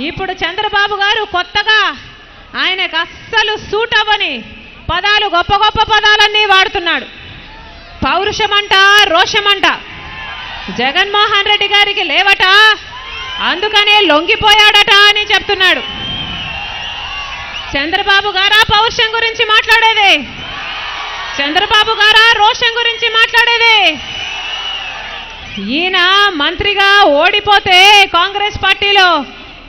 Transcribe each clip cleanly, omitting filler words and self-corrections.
ఇప్పుడు చంద్రబాబు గారు కొత్తగా ఆయనకు అస్సలు సూట్ అవ్వని పదాలు, గొప్ప గొప్ప పదాలన్నీ వాడుతున్నాడు. పౌరుషమంట, రోషమంట. జగన్మోహన్ రెడ్డి గారికి లేవట, అందుకనే లొంగిపోయాడట అని చెప్తున్నాడు. చంద్రబాబు గారా పౌరుషం గురించి మాట్లాడేది? చంద్రబాబు గారా రోషం గురించి మాట్లాడేది? ఈయన మంత్రిగా ఓడిపోతే కాంగ్రెస్ పార్టీలో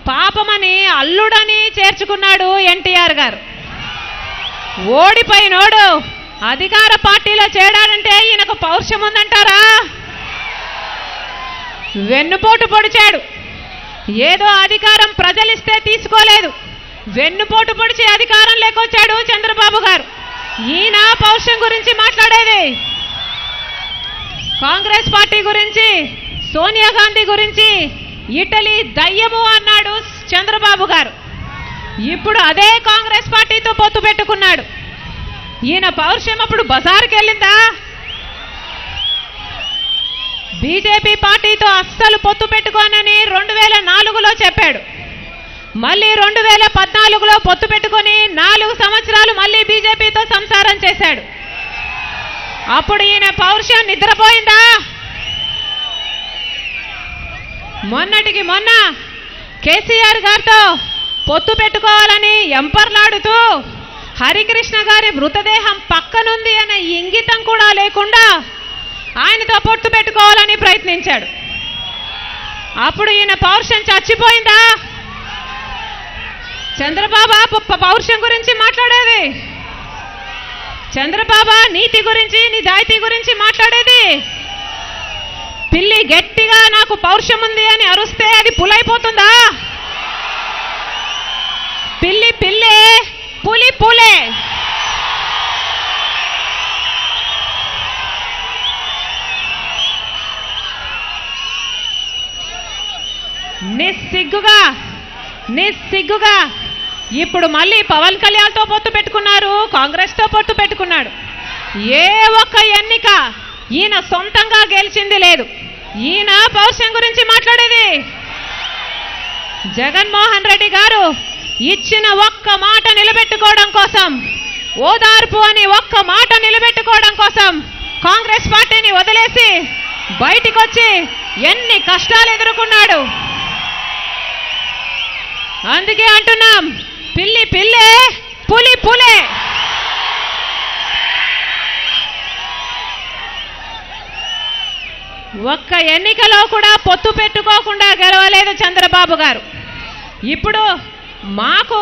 పాపమని అల్లుడని చేర్చుకున్నాడు ఎన్టీఆర్ గారు. ఓడిపోయినోడు అధికార పార్టీలో చేరాడంటే ఈయనకు పౌరుషం ఉందంటారా? వెన్నుపోటు పొడిచాడు. ఏదో అధికారం ప్రజలిస్తే తీసుకోలేదు, వెన్నుపోటు పొడిచి అధికారం లేకొచ్చాడు చంద్రబాబు గారు. ఈయన పౌరుషం గురించి మాట్లాడేది? కాంగ్రెస్ పార్టీ గురించి, సోనియా గాంధీ గురించి ఇటలీ దయ్యము అన్నాడు చంద్రబాబు గారు. ఇప్పుడు అదే కాంగ్రెస్ పార్టీతో పొత్తు పెట్టుకున్నాడు. ఈయన పౌరుషం అప్పుడు బజారుకి వెళ్ళిందా? బీజేపీ పార్టీతో అస్సలు పొత్తు పెట్టుకోనని 2004లో చెప్పాడు. మళ్ళీ 2014లో పొత్తు పెట్టుకొని 4 సంవత్సరాలు మళ్ళీ బీజేపీతో సంసారం చేశాడు. అప్పుడు ఈయన పౌరుషం నిద్రపోయిందా? మొన్నటికి మొన్న కేసీఆర్ గారితో పొత్తు పెట్టుకోవాలని ఎంపర్లాడుతూ హరికృష్ణ గారి మృతదేహం పక్కనుంది అనే ఇంగితం కూడా లేకుండా ఆయనతో పొత్తు పెట్టుకోవాలని ప్రయత్నించాడు. అప్పుడు ఈయన పౌరుషం చచ్చిపోయిందా? చంద్రబాబు పౌరుషం గురించి మాట్లాడేది? చంద్రబాబు నీతి గురించి, నిజాయితీ గురించి మాట్లాడేది? పిల్లి గట్టిగా నాకు పౌరుషం ఉంది అని అరుస్తే అది పులైపోతుందా? పిల్లి పిల్లే, పులి పులే. నిస్సిగ్గుగా ఇప్పుడు మళ్ళీ పవన్ కళ్యాణ్తో పొత్తు పెట్టుకున్నారు, కాంగ్రెస్తో పొత్తు పెట్టుకున్నాడు. ఏ ఒక్క ఎన్నిక ఈయన సొంతంగా గెలిచింది లేదు. ఈయన పౌరుషం గురించి మాట్లాడేది? జగన్మోహన్ రెడ్డి గారు ఇచ్చిన ఒక్క మాట నిలబెట్టుకోవడం కోసం, ఓదార్పు అని ఒక్క మాట నిలబెట్టుకోవడం కోసం కాంగ్రెస్ పార్టీని వదిలేసి బయటికి వచ్చి ఎన్ని కష్టాలు ఎదుర్కొన్నాడు. అందుకే అంటున్నాం, పిల్లి పిల్లే, పులి పులే. ఒక్క ఎన్నికలో కూడా పొత్తు పెట్టుకోకుండా గెలవలేదు చంద్రబాబు గారు. ఇప్పుడు మాకు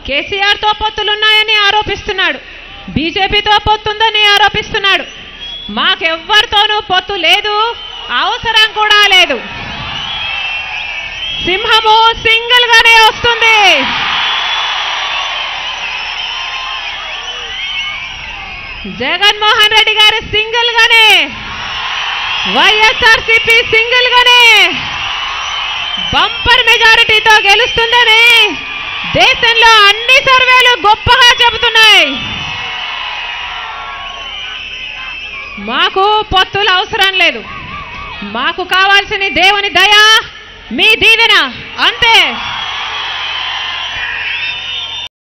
కేసీఆర్తో పొత్తులున్నాయని ఆరోపిస్తున్నాడు, బీజేపీతో పొత్తుందని ఆరోపిస్తున్నాడు. మాకెవ్వరితోనూ పొత్తు లేదు, అవసరం కూడా లేదు. సింహము సింగిల్ గానే వస్తుంది. జగన్మోహన్ రెడ్డి గారు సింగిల్ గానే, వైఎస్ఆర్సీపీ సింగిల్ గానే బంపర్ మెజారిటీతో గెలుస్తుందని దేశంలో అన్ని సర్వేలు గొప్పగా చెబుతున్నాయి. మాకు పొత్తులు అవసరం లేదు, మాకు కావాల్సిన దేవుని దయ, మీ దీవెన అంతే.